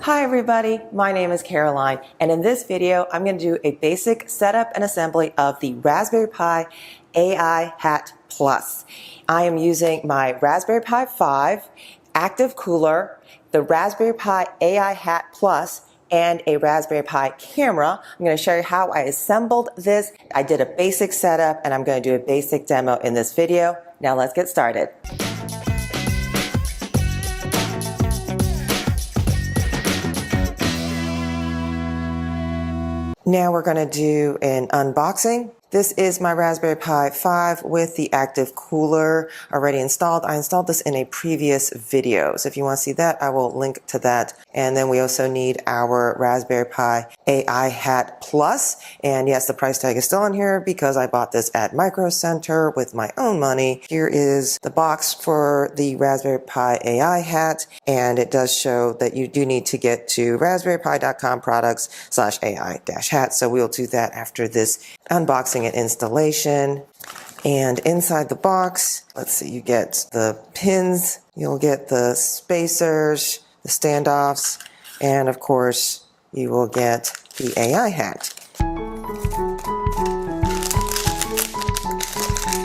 Hi everybody, my name is Caroline, and in this video I'm going to do a basic setup and assembly of the Raspberry Pi AI Hat Plus. I am using my Raspberry Pi 5 active cooler, the Raspberry Pi AI Hat Plus, and a Raspberry Pi camera. I'm going to show you how I assembled this. I did a basic setup and I'm going to do a basic demo in this video. Now let's get started. Now we're going to do an unboxing. This is my Raspberry Pi 5 with the active cooler already installed. I installed this in a previous video, so if you want to see that, I will link to that. And then we also need our Raspberry Pi AI Hat Plus. And yes, the price tag is still on here because I bought this at Micro Center with my own money. Here is the box for the Raspberry Pi AI Hat, and it does show that you do need to get to raspberrypi.com products/AI-hat. So we'll do that after this unboxing and installation. And inside the box, let's see, you get the pins, you'll get the spacers, the standoffs, and of course you will get the AI hat.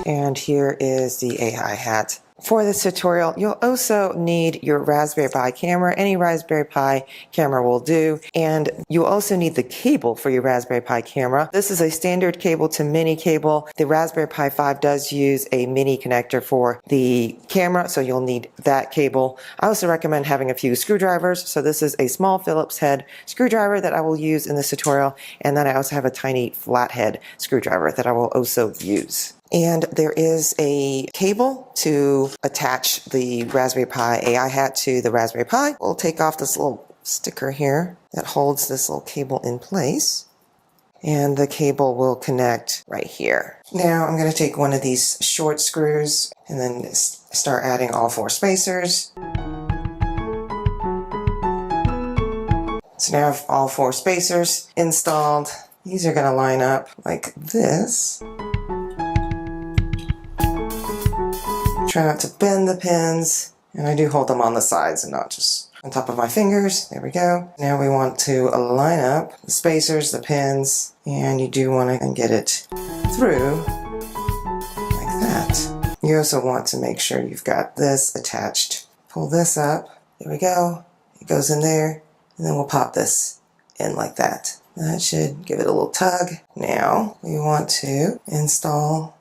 And here is the AI hat. For this tutorial, you'll also need your Raspberry Pi camera. Any Raspberry Pi camera will do. And you also need the cable for your Raspberry Pi camera. This is a standard cable to mini cable. The Raspberry Pi 5 does use a mini connector for the camera, so you'll need that cable. I also recommend having a few screwdrivers. So this is a small Phillips head screwdriver that I will use in this tutorial. And then I also have a tiny flathead screwdriver that I will also use. And there is a cable to attach the Raspberry Pi AI Hat to the Raspberry Pi. We'll take off this little sticker here that holds this little cable in place. And the cable will connect right here. Now I'm going to take one of these short screws and then start adding all 4 spacers. So now I have all 4 spacers installed. These are going to line up like this. Try not to bend the pins, and I do hold them on the sides and not just on top of my fingers. There we go. Now we want to line up the spacers, the pins, and you do want to get it through like that. You also want to make sure you've got this attached. Pull this up. There we go. It goes in there, and then we'll pop this in like that. That should give it a little tug. Now we want to install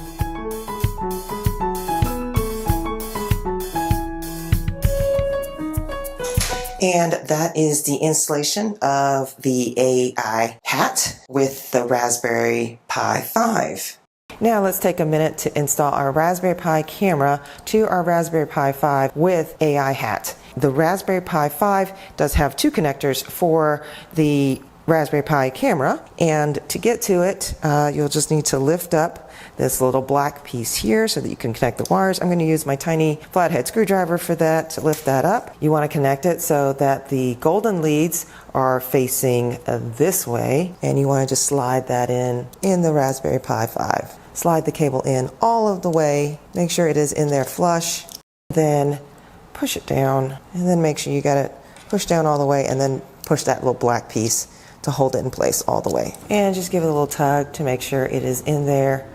and that is the installation of the AI hat with the Raspberry Pi 5. Now let's take a minute to install our Raspberry Pi camera to our Raspberry Pi 5 with AI hat. The Raspberry Pi 5 does have 2 connectors for the Raspberry Pi camera, and to get to it you'll just need to lift up this little black piece here so that you can connect the wires. I'm going to use my tiny flathead screwdriver for that to lift that up. You want to connect it so that the golden leads are facing this way, and you want to just slide that in the Raspberry Pi 5. Slide the cable in all of the way, make sure it is in there flush, then push it down, and then make sure you got it pushed down all the way, and then push that little black piece to hold it in place all the way. And just give it a little tug to make sure it is in there.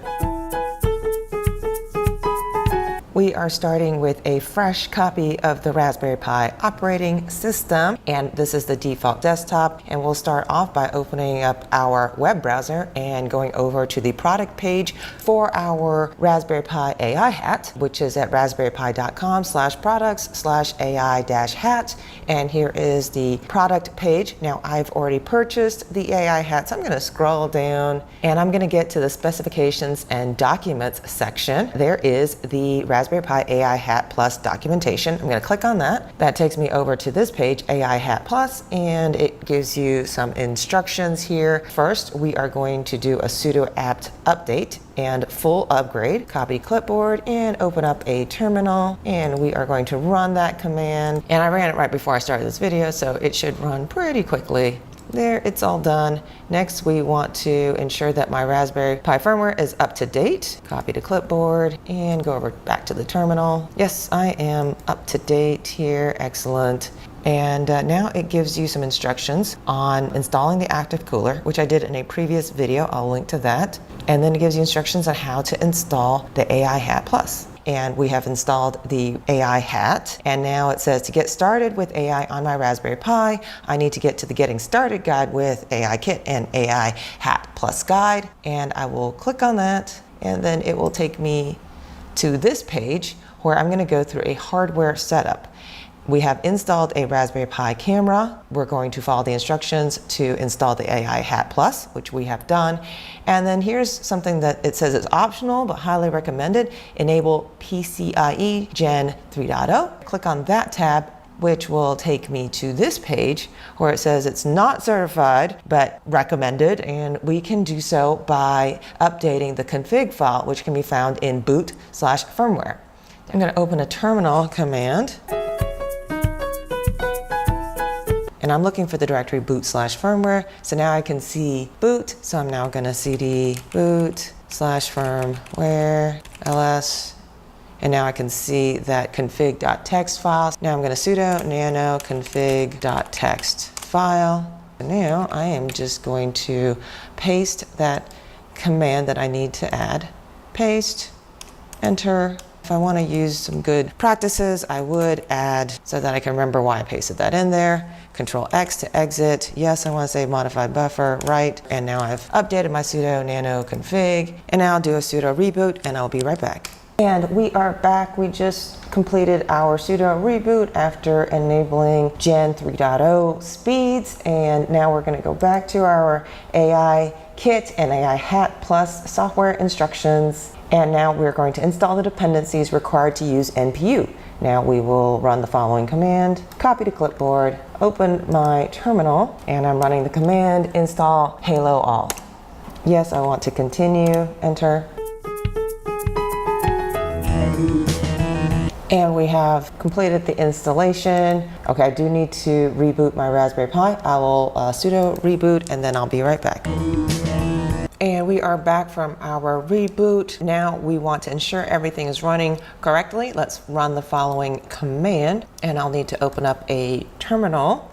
We are starting with a fresh copy of the Raspberry Pi operating system, and this is the default desktop. And we'll start off by opening up our web browser and going over to the product page for our Raspberry Pi AI Hat, which is at raspberrypi.com /products/AI-hat. And here is the product page. Now I've already purchased the AI Hat, so I'm going to scroll down and I'm going to get to the specifications and documents section. There is the Raspberry Pi AI Hat Plus documentation. I'm going to click on that. That takes me over to this page, AI Hat Plus, and it gives you some instructions here. First, we are going to do a sudo apt update and full upgrade. Copy clipboard and open up a terminal, and we are going to run that command. And I ran it right before I started this video, so it should run pretty quickly. There, it's all done. Next, we want to ensure that my Raspberry Pi firmware is up to date. Copy to clipboard and go over back to the terminal. Yes, I am up to date here. Excellent. And now it gives you some instructions on installing the active cooler, which I did in a previous video. I'll link to that. And then it gives you instructions on how to install the AI Hat Plus. And we have installed the AI Hat. And now it says to get started with AI on my Raspberry Pi, I need to get to the Getting Started guide with AI Kit and AI Hat Plus guide. And I will click on that, and then it will take me to this page where I'm going to go through a hardware setup. We have installed a Raspberry Pi camera. We're going to follow the instructions to install the AI Hat Plus, which we have done. And then here's something that it says is optional, but highly recommended. Enable PCIe Gen 3.0. Click on that tab, which will take me to this page where it says it's not certified, but recommended. And we can do so by updating the config file, which can be found in boot/firmware. I'm going to open a terminal command. And I'm looking for the directory boot/firmware. So now I can see boot. So I'm now going to cd boot/firmware ls. And now I can see that config.txt file. Now I'm going to sudo nano config.txt file. And now I am just going to paste that command that I need to add. Paste, enter. If I want to use some good practices, I would add so that I can remember why I pasted that in there. Control X to exit. Yes, I want to save modified buffer, right. And now I've updated my sudo nano config, and now I'll do a sudo reboot, and I'll be right back. And we are back. We just completed our sudo reboot after enabling Gen 3.0 speeds, and now we're going to go back to our AI Kit and AI Hat Plus software instructions. And now we're going to install the dependencies required to use NPU. Now we will run the following command, copy to clipboard, open my terminal, and I'm running the command install Halo all. Yes, I want to continue, enter. And we have completed the installation. Okay, I do need to reboot my Raspberry Pi. I will sudo reboot, and then I'll be right back. And we are back from our reboot. Now we want to ensure everything is running correctly. Let's run the following command, and I'll need to open up a terminal.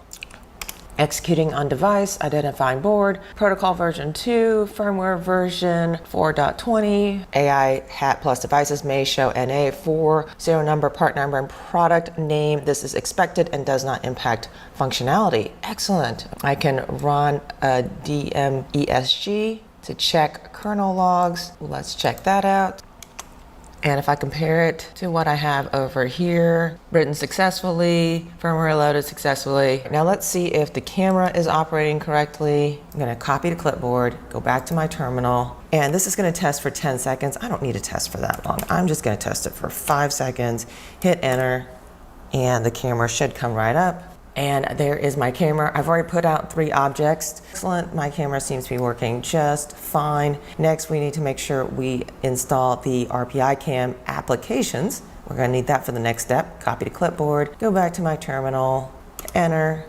Executing on device, identifying board, protocol version 2, firmware version 4.20. AI Hat Plus devices may show NA for serial number, part number, and product name. This is expected and does not impact functionality. Excellent. I can run a DMESG to check kernel logs. Let's check that out. And if I compare it to what I have over here, written successfully, firmware loaded successfully. Now let's see if the camera is operating correctly. I'm gonna copy to clipboard, go back to my terminal, and this is gonna test for 10 seconds. I don't need to test for that long. I'm just gonna test it for 5 seconds, hit enter, and the camera should come right up. And there is my camera. I've already put out 3 objects. Excellent, my camera seems to be working just fine. Next, we need to make sure we install the RPI cam applications. We're gonna need that for the next step. Copy to clipboard, go back to my terminal, enter.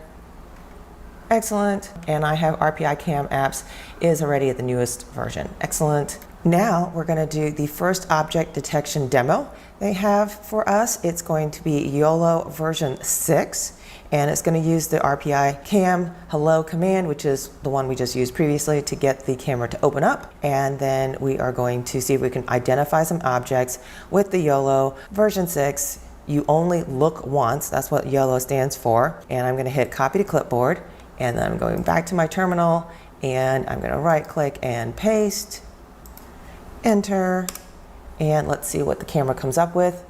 Excellent, and I have RPI cam apps is already at the newest version. Excellent. Now we're gonna do the first object detection demo they have for us. It's going to be YOLO version 6. And it's going to use the RPI cam hello command, which is the one we just used previously to get the camera to open up. And then we are going to see if we can identify some objects with the YOLO version 6. You only look once. That's what YOLO stands for. And I'm going to hit copy to clipboard. And then I'm going back to my terminal. And I'm going to right click and paste. Enter. And let's see what the camera comes up with.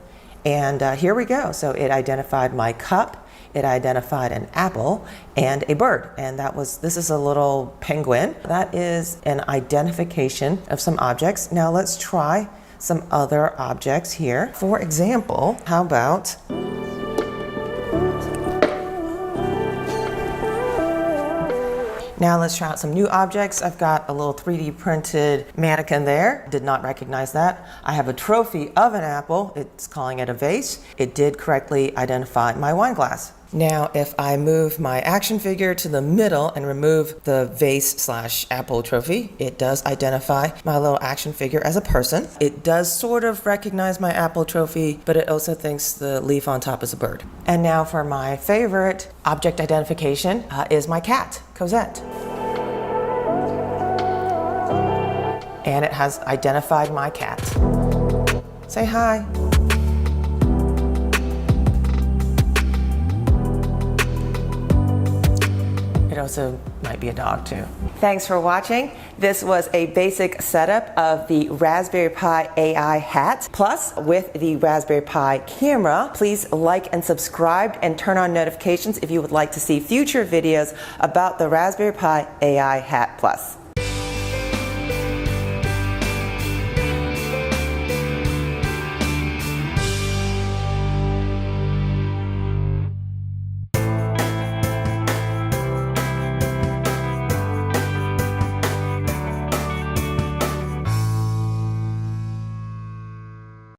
And here we go. So it identified my cup. It identified an apple and a bird, and this is a little penguin. That is an identification of some objects. Now let's try some other objects here. For example, how about now let's try out some new objects. I've got a little 3D printed mannequin there. Did not recognize that. I have a trophy of an apple. It's calling it a vase. It did correctly identify my wine glass. Now, if I move my action figure to the middle and remove the vase/apple trophy, it does identify my little action figure as a person. It does sort of recognize my apple trophy, but it also thinks the leaf on top is a bird. And now for my favorite object identification is my cat, Cosette. And it has identified my cat. Say hi. It also might be a dog too. Thanks for watching. This was a basic setup of the Raspberry Pi AI Hat, plus with the Raspberry Pi camera. Please like and subscribe and turn on notifications if you would like to see future videos about the Raspberry Pi AI Hat Plus.